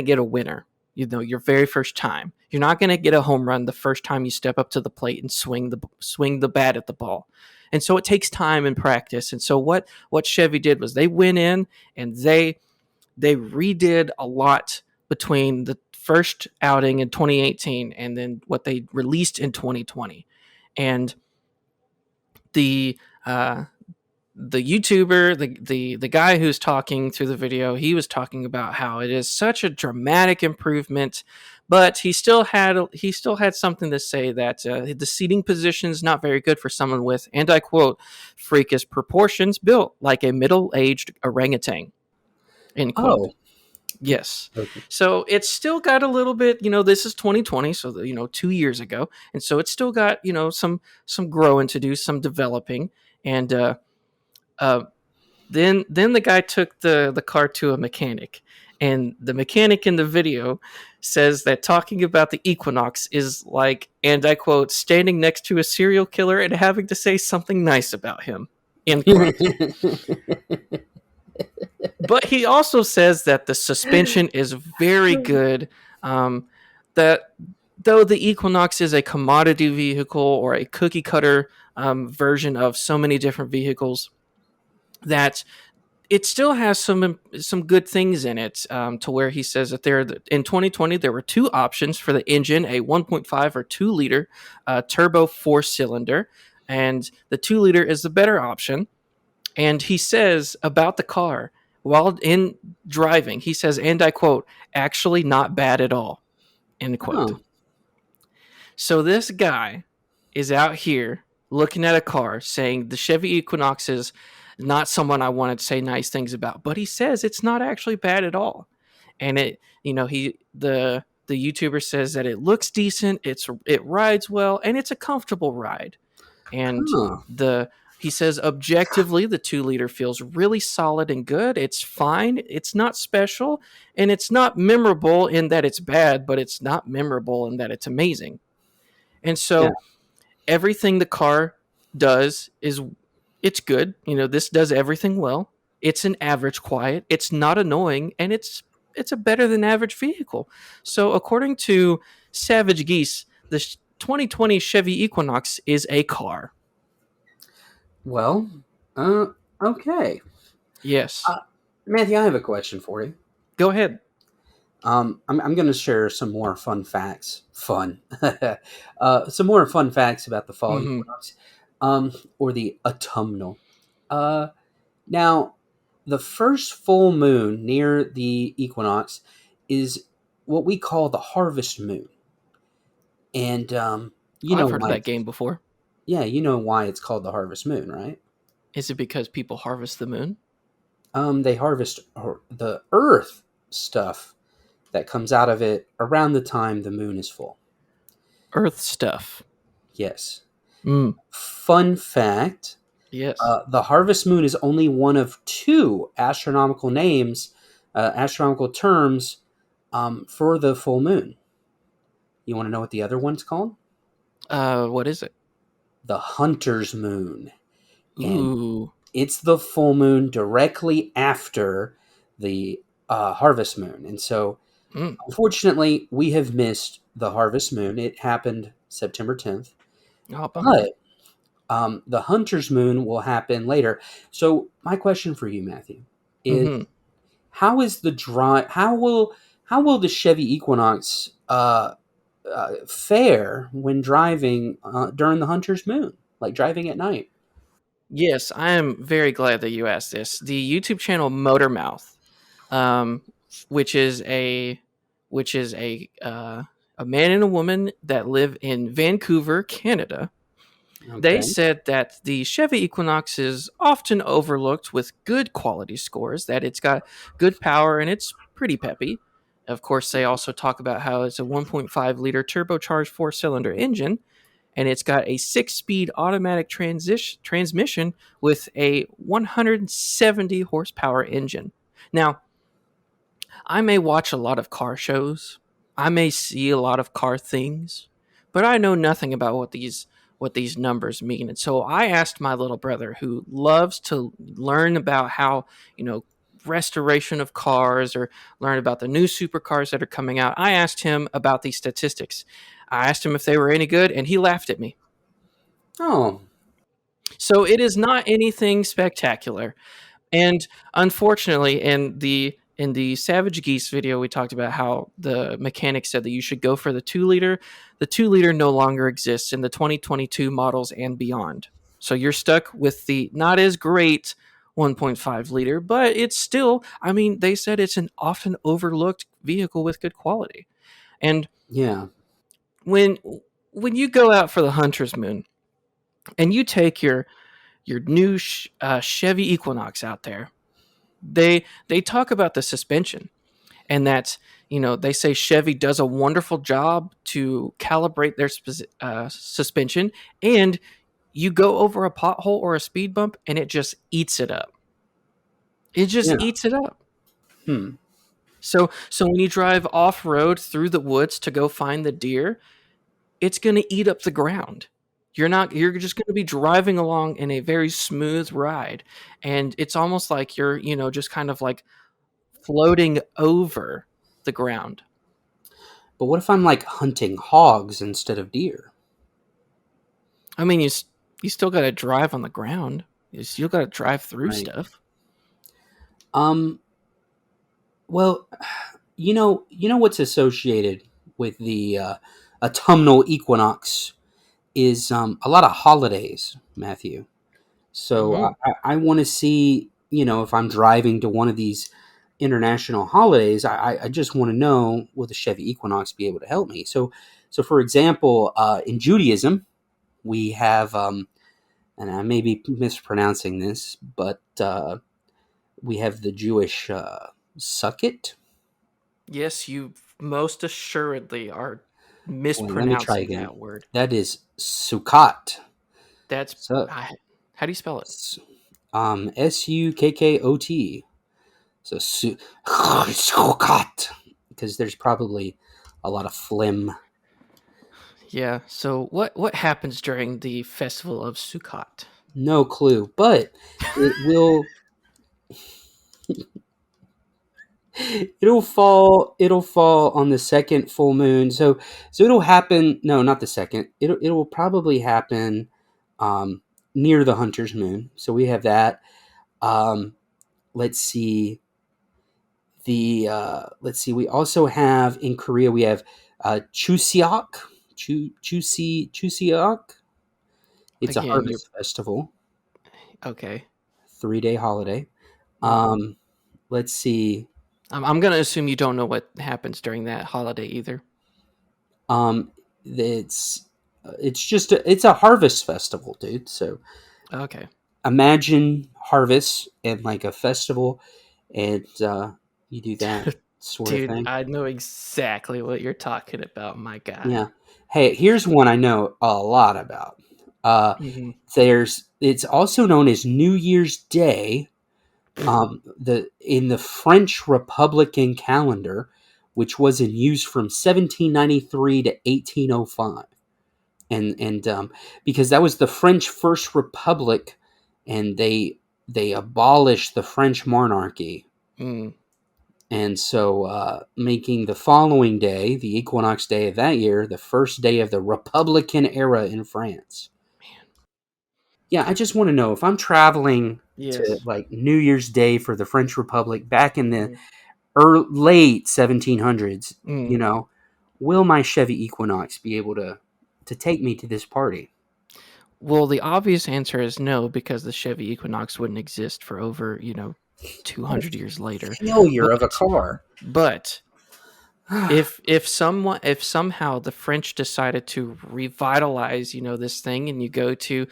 get a winner, your very first time. You're not going to get a home run the first time you step up to the plate and swing the bat at the ball. And so it takes time and practice. And so what Chevy did was they went in and they redid a lot between the first outing in 2018 and then what they released in 2020. And the uh, the YouTuber, the guy who's talking through the video, he was talking about how it is such a dramatic improvement, but he still had something to say that the seating position is not very good for someone with, and I quote, freakish proportions built like a middle-aged orangutan. End quote. Oh, Yes. okay. So it's still got a little bit, this is 2020, so 2 years ago, and so it's still got some growing to do, some developing, and uh, then the guy took the car to a mechanic, and the mechanic in the video says that talking about the Equinox is like, and I quote, standing next to a serial killer and having to say something nice about him. End quote. But he also says that the suspension is very good. That though the Equinox is a commodity vehicle or a cookie cutter version of so many different vehicles, that it still has some good things in it, to where he says that in 2020 there were two options for the engine: a 1.5 or 2 liter turbo 4 cylinder, and the 2 liter is the better option. And he says about the car while in driving, he says, and I quote, actually not bad at all, end quote. Huh. So this guy is out here looking at a car saying the Chevy Equinox is not someone I wanted to say nice things about, but he says it's not actually bad at all. And the YouTuber says that it looks decent, it rides well, and it's a comfortable ride. And Huh. the he says objectively the 2 liter feels really solid and good. It's fine. It's not special, and it's not memorable in that it's bad, but it's not memorable in that it's amazing. And Yeah. so everything the car does is it's good. This does everything well. It's an average quiet. It's not annoying, and it's a better than average vehicle. So according to Savage Geese, the 2020 Chevy Equinox is a car. Well, uh, okay. Yes. Uh, Matthew, I have a question for you. Go ahead. I'm going to share some more fun facts. Some more fun facts about the fall Mm-hmm. equinox, or the autumnal. Uh, Now, the first full moon near the equinox is what we call the harvest moon, and you know I've heard of why? that game before. Yeah, you know why it's called the harvest moon, right? Is it because people harvest the moon? They harvest the Earth stuff that comes out of it around the time the moon is full. Earth stuff. Yes. Mm. Fun fact: Yes. the harvest moon is only one of two astronomical terms for the full moon. You want to know what the other one's called? What is it? The hunter's moon. And Ooh. it's the full moon directly after the harvest moon. And so, Mm. unfortunately, we have missed the harvest moon. It happened September 10th. Oh, bummer. But the hunter's moon will happen later. So, my question for you, Matthew, is Mm-hmm. how is the drive? How will the Chevy Equinox fare when driving during the hunter's moon, like driving at night? Yes, I am very glad that you asked this. The YouTube channel Motormouth, um, which is a man and a woman that live in Vancouver, Canada. They Okay. said that the Chevy Equinox is often overlooked with good quality scores, that it's got good power and it's pretty peppy. Of course, they also talk about how it's a 1.5 liter turbocharged 4 cylinder engine, and it's got a 6 speed automatic transmission with a 170 horsepower engine. Now, I may watch a lot of car shows. I may see a lot of car things, but I know nothing about what these numbers mean. And so I asked my little brother, who loves to learn about how you know restoration of cars or learn about the new supercars that are coming out, I asked him about these statistics. I asked him if they were any good, and he laughed at me. Oh, So it is not anything spectacular. And unfortunately, in the Savage Geese video, we talked about how the mechanic said that you should go for the 2 liter. The 2 liter no longer exists in the 2022 models and beyond. So you're stuck with the not as great 1.5 liter, but it's still, I mean, they said it's an often overlooked vehicle with good quality. And yeah, when when you go out for the hunter's moon and you take your new Chevy Equinox out there, they talk about the suspension, and that, they say Chevy does a wonderful job to calibrate their suspension, and you go over a pothole or a speed bump and it just eats it up. It just yeah. eats it up. Hmm. So when you drive off road through the woods to go find the deer, it's going to eat up the ground. You're just going to be driving along in a very smooth ride, and it's almost like you're, just kind of like floating over the ground. But what if I'm like hunting hogs instead of deer? I mean, you still got to drive on the ground. You still got to drive through Right. stuff. Um. Well, you know what's associated with the autumnal equinox is a lot of holidays, Matthew. So Hmm. I want to see, if I'm driving to one of these international holidays, I just want to know, will the Chevy Equinox be able to help me? So for example, in Judaism, we have, and I may be mispronouncing this, but we have the Jewish Sukkot. Yes, you most assuredly are Wait, let me try mispronouncing again. that word. That is Sukkot. That's So, how do you spell it? Sukkot. So Sukkot, because there's probably a lot of phlegm. Yeah. So what happens during the festival of Sukkot? No clue, but it will. It'll fall. It'll fall on the second full moon. So it'll happen. No, not the second. It'll probably happen um, near the hunter's moon. So we have that. Um, let's see. Let's see. We also have in Korea. We have Chuseok. Chuseok. It's a Again, you're harvest festival, okay. 3-day holiday. Hmm. Um, let's see. I'm gonna assume you don't know what happens during that holiday either. Um, it's just it's a harvest festival, dude. So Okay. imagine harvest and like a festival, and you do that sort of Dude, thing. I know exactly what you're talking about, my guy. Yeah. Hey, here's one I know a lot about. Uh, Hmm. it's also known as New Year's Day. The in the French Republican calendar, which was in use from 1793 to 1805, and because that was the French First Republic, and they abolished the French monarchy, Mm. and so making the following day, the Equinox Day of that year, the first day of the Republican era in France. Yeah, I just want to know if I'm traveling to Yes. like New Year's Day for the French Republic back in the Mm. late 1700s, Mm. will my Chevy Equinox be able to take me to this party? Well, the obvious answer is no, because the Chevy Equinox wouldn't exist for over, What 200 years a later. failure of a But car. but if somehow the French decided to revitalize, this thing, and you go to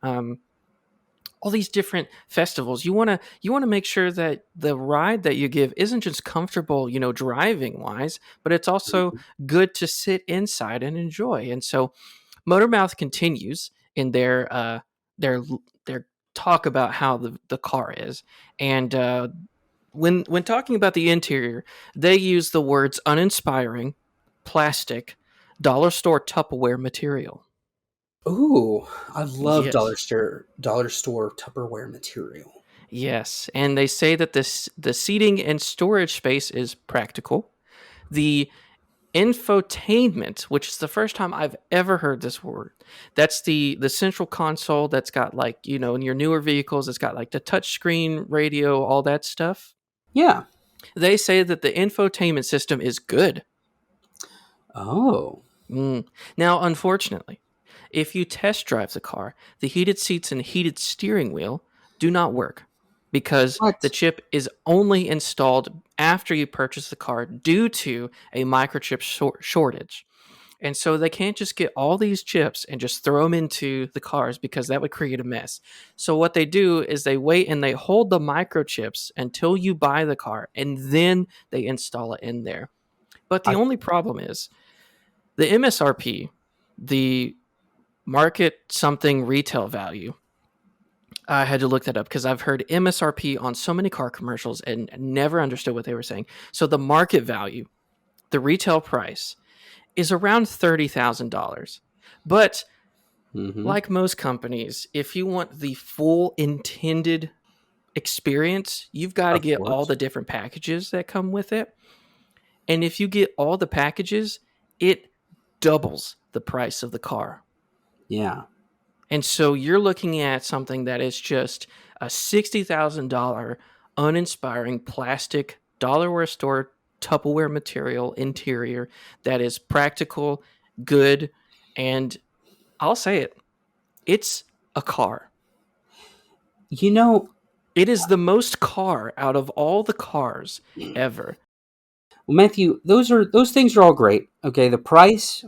um, all these different festivals, you want to make sure that the ride that you give isn't just comfortable, driving wise, but it's also good to sit inside and enjoy. And so Motormouth continues in their their talk about how the car is, and when talking about the interior, they use the words uninspiring, plastic, dollar store Tupperware material. Ooh, I love Yes. dollar store Tupperware material. Yes, and they say that the seating and storage space is practical. The infotainment, which is the first time I've ever heard this word. That's the central console that's got, like, in your newer vehicles, it's got like the touchscreen radio, all that stuff. Yeah. They say that the infotainment system is good. Oh. Mm. Now, unfortunately, if you test drive the car, the heated seats and heated steering wheel do not work because the What? chip is only installed after you purchase the car due to a microchip shortage. And so they can't just get all these chips and just throw them into the cars because that would create a mess. So what they do is they wait and they hold the microchips until you buy the car and then they install it in there. But the I. only problem is the MSRP, the market something retail value. I had to look that up because I've heard MSRP on so many car commercials and never understood what they were saying. So the market value, the retail price, is around $30,000. But Mm-hmm. like most companies, if you want the full intended experience, you've got to Of get all course. the different packages that come with it. And if you get all the packages, it doubles the price of the car. Yeah. And so you're looking at something that is just a $60,000 uninspiring plastic dollarware store Tupperware material interior that is practical, good, and I'll say it, it's a car. You know, It is the most car out of all the cars ever. well, Matthew, those things are all great. Okay, the price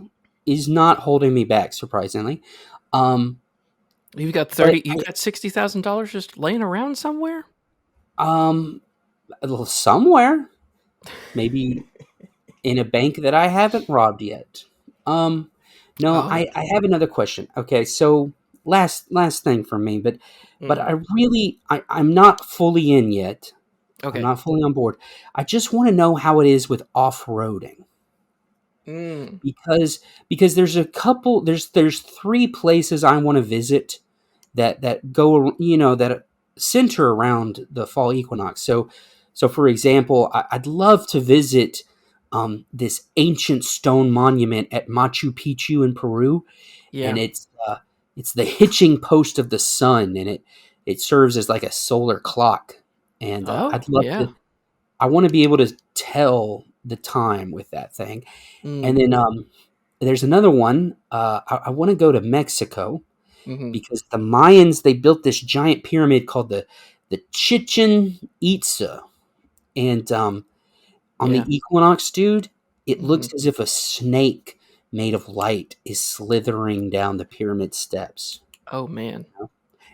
is not holding me back, surprisingly. Um, but You've got $60,000 just laying around somewhere? um, a little somewhere, maybe in a bank that I haven't robbed yet. Um, no, Oh. I have another question. Okay, so last thing for me, but Mhm. I really I'm not fully in yet. I'm Okay. not fully on board. I just want to know how it is with off roading. Mm. because because there's a couple there's three places I want to visit that go that center around the fall equinox. So for example, I'd love to visit this ancient stone monument at Machu Picchu in Peru, and Yeah. it's the hitching post of the sun, and it serves as like a solar clock. And Oh, I'd love yeah. to. I want to be able to tell the time with that thing. And Mm. then there's another one. I want to go to Mexico Mhm. because the Mayans they built this giant pyramid called the Chichen Itza, and on Yeah. the equinox, dude, it looks Mhm. as if a snake made of light is slithering down the pyramid steps. Oh, man.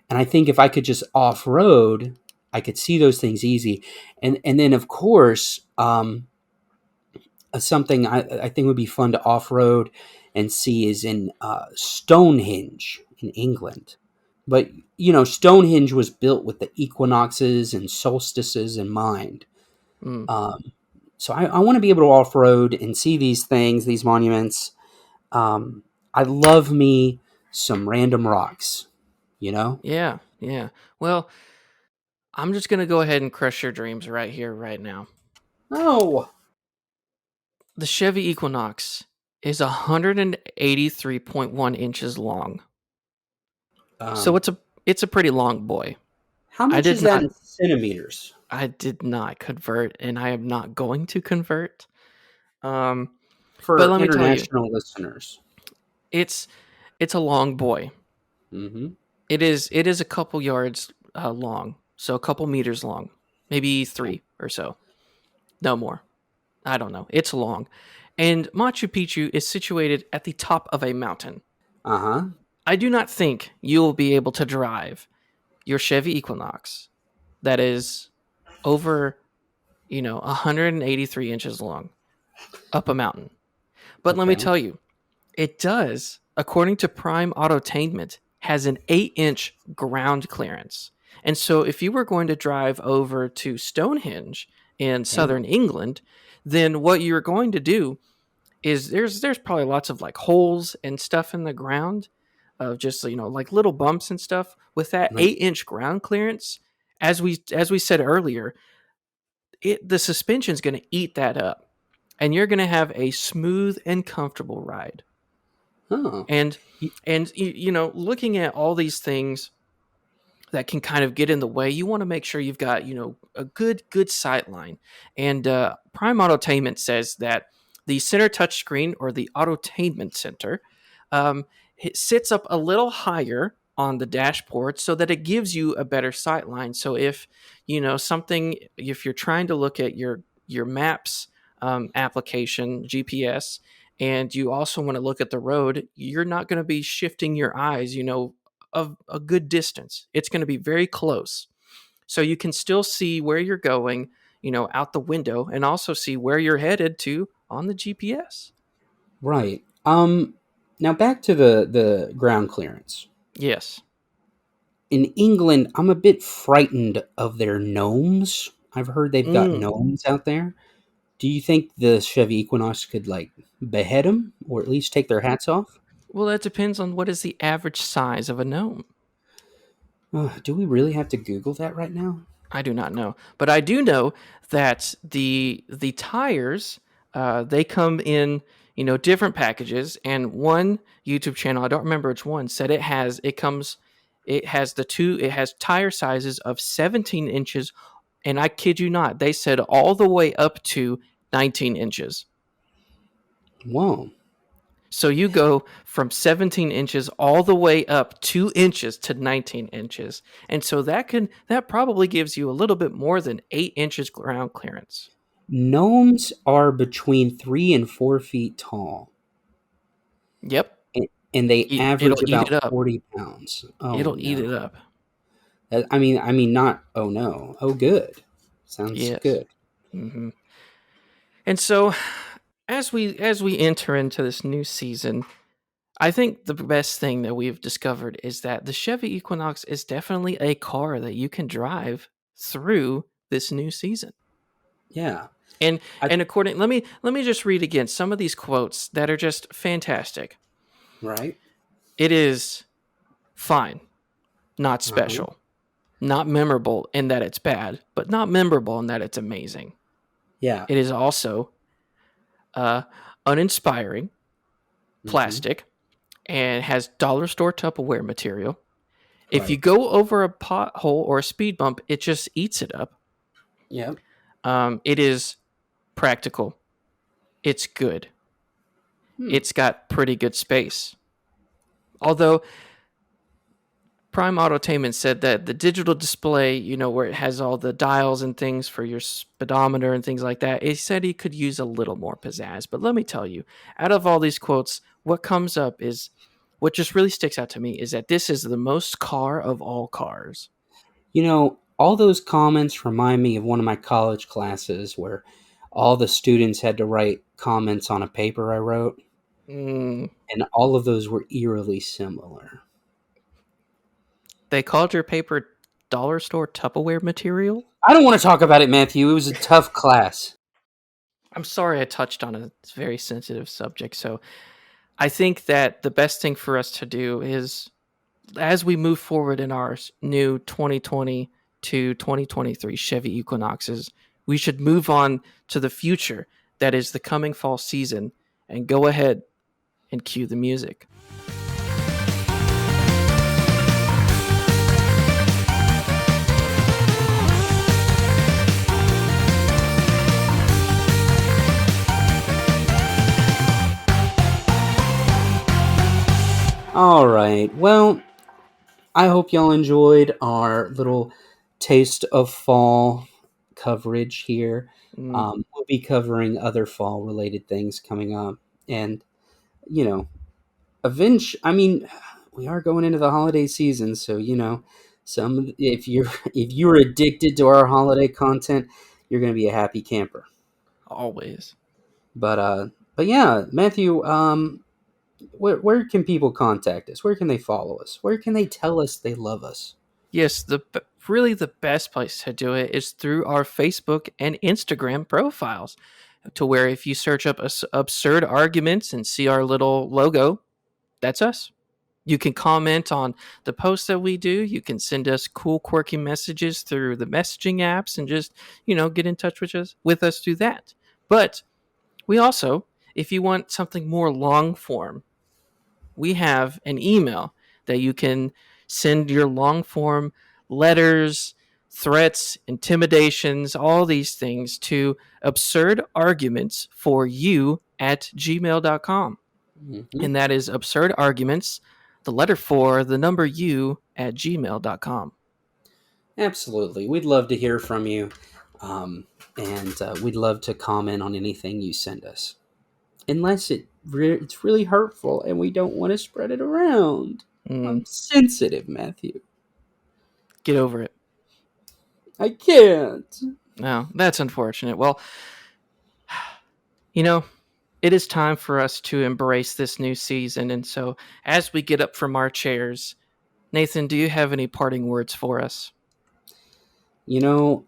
And I think if I could just off road, I could see those things easy. And then of course, something I think would be fun to off road and see is in Stonehenge in England. But Stonehenge was built with the equinoxes and solstices in mind. Mm. Um, so I want to be able to off road and see these things, these monuments. I love me some random rocks. You know? Yeah. Yeah. Well, I'm just going to go ahead and crush your dreams right here, right now. No. The Chevy Equinox is 183.1 inches long. So Um, it's a pretty long boy. how I much did is that not in centimeters I did not convert and I am not going to convert. Um but for let me tell you, international listeners? it's it's a long boy. Mm-hmm. It is a couple yards long. So a couple meters long. Maybe 3 or so. No more. I don't know. It's long. And Machu Picchu is situated at the top of a mountain. Uh huh. I do not think you will be able to drive your Chevy Equinox that is over, 183 inches long up a mountain. But let me Okay. tell you, it does, according to Prime Autotainment, has an 8-inch ground clearance. And so if you were going to drive over to Stonehenge in Okay. southern England, then what you're going to do is there's probably lots of like holes and stuff in the ground of just like little bumps and stuff. With that Right. 8-inch ground clearance, as we said earlier, the suspension is going to eat that up, and you're going to have a smooth and comfortable ride. Oh. And looking at all these things that can kind of get in the way, you want to make sure you've got a good sight line. And Prime Autotainment says that the center touchscreen, or the Autotainment Center, um, it sits up a little higher on the dashboard so that it gives you a better sight line. So if you're trying to look at your maps application, GPS, and you also want to look at the road, you're not going to be shifting your eyes of a good distance. It's going to be very close. So you can still see where you're going, out the window, and also see where you're headed to on the GPS. Right. Now back to the ground clearance. Yes. In England, I'm a bit frightened of their gnomes. I've heard they've got Mm. gnomes out there. Do you think the Chevy Equinox could like behead them, or at least take their hats off? Well, that depends on what is the average size of a gnome. Do we really have to Google that right now? I do not know, but I do know that the tires, they come in different packages, and one YouTube channel, I don't remember which one, said it has tire sizes of 17 inches, and I kid you not, they said all the way up to 19 inches. Whoa. So you go from 17 inches all the way up 2 inches to 19 inches. And so that probably gives you a little bit more than 8 inches ground clearance. Gnomes are between 3 and 4 feet tall, Yep. and they It'll average eat about it up. 40 pounds. Oh It'll eat no. it up. I mean, not. Oh no. Oh, good. Sounds Yes. good. Hmm. And so as we enter into this new season, I think the best thing that we've discovered is that the Chevy Equinox is definitely a car that you can drive through this new season. Yeah. And I, and according let me just read again some of these quotes that are just fantastic. right. It is fine, not Uh huh. special, not memorable in that it's bad, but not memorable in that it's amazing. Yeah. It is also uh, uninspiring, Mm-hmm. plastic, and has dollar store Tupperware material. If you Right. go over a pothole or a speed bump, it just eats it up. Yep. It is practical. It's good. Hmm. It's got pretty good space. Although Prime Autotainment said that the digital display, where it has all the dials and things for your speedometer and things like that, he said he could use a little more pizzazz. But let me tell you, out of all these quotes, what just really sticks out to me is that this is the most car of all cars. All those comments remind me of one of my college classes where all the students had to write comments on a paper I wrote, Mm, and all of those were eerily similar. they called your paper dollar store Tupperware material. I don't want to talk about it, Matthew. It was a tough class. I'm sorry I touched on a very sensitive subject. So I think that the best thing for us to do is, as we move forward in our new 2020 to 2023 Chevy Equinoxes, we should move on to the future that is the coming fall season, and go ahead and cue the music. All right. Well, I hope y'all enjoyed our little taste of fall coverage here. Mm, We'll be covering other fall related things coming up. And, you know, I mean, we are going into the holiday season. So, if you're addicted to our holiday content, you're going to be a happy camper. always. But, uh, but yeah, Matthew, where can people contact us? Where can they follow us? Where can they tell us they love us? Yes, really the best place to do it is through our Facebook and Instagram profiles. To where if you search up absurd arguments and see our little logo, that's us. You can comment on the posts that we do. You can send us cool, quirky messages through the messaging apps and just, get in touch with us through that. But we also, if you want something more long form, we have an email that you can send your long form letters, threats, intimidations, all these things to absurd arguments for you at gmail.com. Hmm. And that is absurd arguments, the letter 4, the number u at gmail.com. Absolutely. We'd love to hear from you. And we'd love to comment on anything you send us. Unless it's really hurtful and we don't want to spread it around. Mm, I'm sensitive, Matthew. get over it. I can't. No, that's unfortunate. Well, you know, it is time for us to embrace this new season. And so, as we get up from our chairs, Nathan, do you have any parting words for us? You know,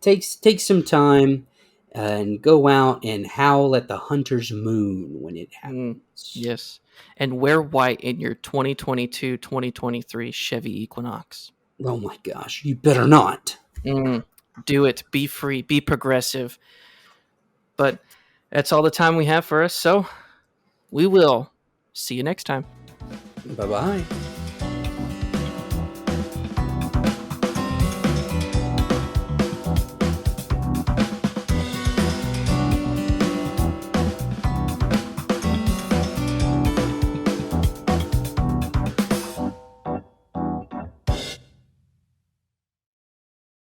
take some time and go out and howl at the hunter's moon when it Mm, happens. yes. And wear white in your 2022-2023 Chevy Equinox. Oh my gosh, you better not. Mm, do it. Be free. Be progressive. But that's all the time we have for us. So we will see you next time. Bye bye.